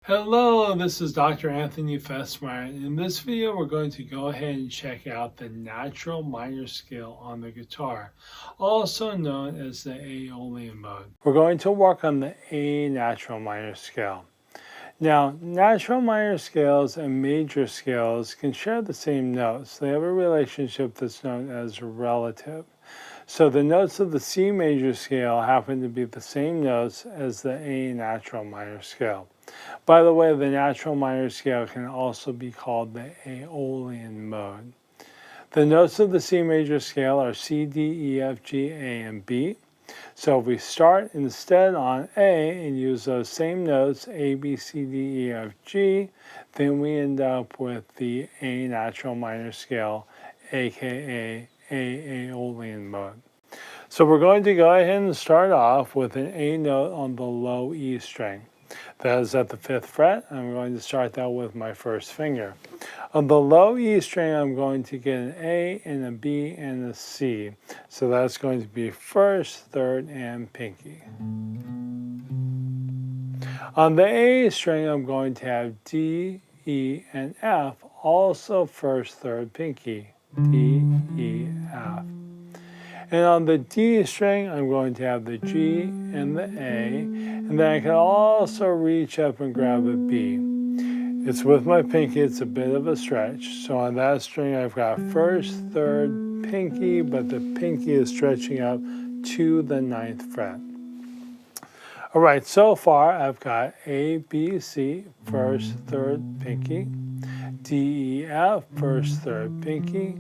Hello, this is Dr. Anthony Fesmire. In this video, we're going to go ahead and check out the natural minor scale on the guitar, also known as the Aeolian mode. We're going to work on the A natural minor scale. Now, natural minor scales and major scales can share the same notes. They have a relationship that's known as relative. So the notes of the C major scale happen to be the same notes as the A natural minor scale. By the way, the natural minor scale can also be called the Aeolian mode. The notes of the C major scale are C, D, E, F, G, A, and B. So if we start instead on A and use those same notes, A, B, C, D, E, F, G, then we end up with the A natural minor scale, aka Aeolian mode. So we're going to go ahead and start off with an A note on the low E string. That is at the 5th fret. I'm going to start that with my first finger. On the low E string, I'm going to get an A and a B and a C. So that's going to be 1st, 3rd, and pinky. On the A string, I'm going to have D, E, and F, also 1st, 3rd, pinky. D, E, F. And on the D string, I'm going to have the G and the A, and then I can also reach up and grab a B. It's with my pinky, it's a bit of a stretch. So on that string, I've got 1st, 3rd, pinky, but the pinky is stretching up to the 9th fret. All right, so far I've got A, B, C, 1st, 3rd, pinky, D, E, F, 1st, 3rd, pinky,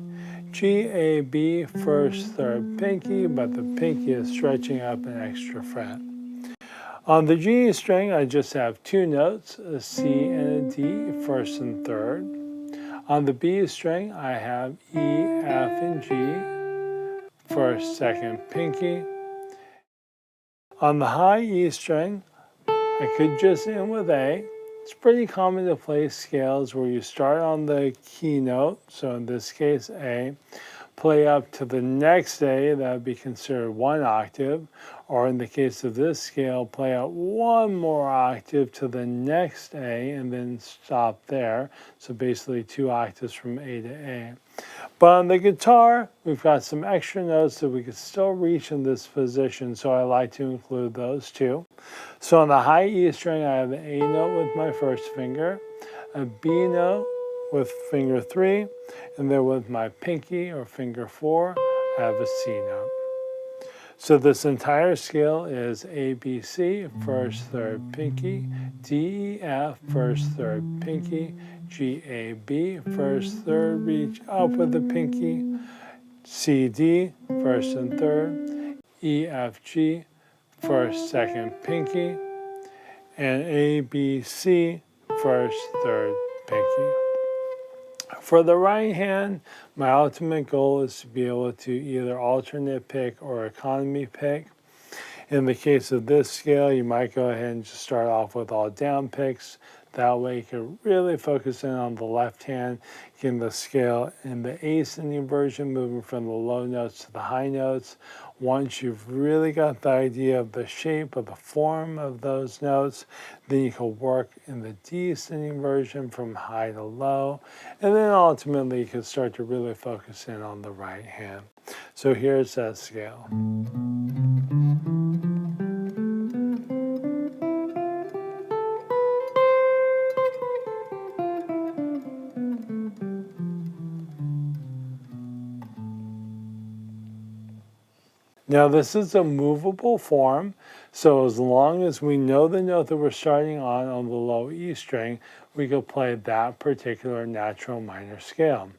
G, A, B, 1st, 3rd, pinky, but the pinky is stretching up an extra fret. On the G string, I just have two notes, a C and a D, 1st and 3rd. On the B string, I have E, F, and G, 1st, 2nd, pinky. On the high E string, I could just end with A. It's pretty common to play scales where you start on the key note, so in this case A, play up to the next A, that would be considered 1 octave, or in the case of this scale, play out 1 more octave to the next A and then stop there. So basically 2 octaves from A to A. But on the guitar, we've got some extra notes that we could still reach in this position, so I like to include those too. So on the high E string, I have the A note with my first finger, a B note with finger 3, and then with my pinky or finger 4, I have a C note. So this entire scale is A, B, C, 1st, 3rd, pinky, D, E, F, 1st, 3rd, pinky, G, A, B, 1st, 3rd, reach up with the pinky, C, D, 1st and 3rd, E, F, G, 1st, 2nd, pinky, and A, B, C, 1st, 3rd, pinky. For the right hand, my ultimate goal is to be able to either alternate pick or economy pick. In the case of this scale, you might go ahead and just start off with all down picks. That way you can really focus in on the left hand, getting the scale in the ascending version, moving from the low notes to the high notes. Once you've really got the idea of the shape of the form of those notes, then you can work in the descending version from high to low. And then ultimately you can start to really focus in on the right hand. So here's that scale. Now this is a movable form, so as long as we know the note that we're starting on the low E string, we could play that particular natural minor scale.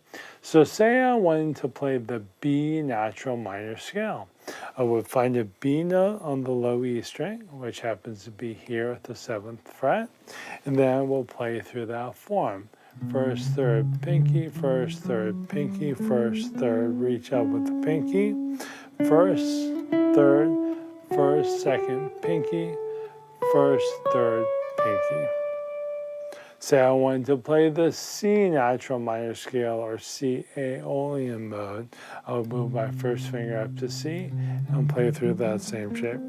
So say I wanted to play the B natural minor scale. I would find a B note on the low E string, which happens to be here at the 7th fret, and then we'll play through that form. 1st, 3rd, pinky, 1st, 3rd, pinky, 1st, 3rd, reach up with the pinky, 1st, 3rd, 1st, 2nd, pinky, 1st, 3rd, pinky. Say I wanted to play the C natural minor scale or C Aeolian mode, I would move my first finger up to C and play through that same shape.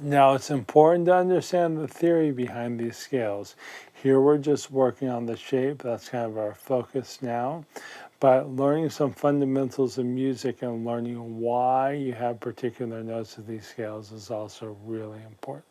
Now, it's important to understand the theory behind these scales. Here we're just working on the shape. That's kind of our focus now. But learning some fundamentals of music and learning why you have particular notes of these scales is also really important.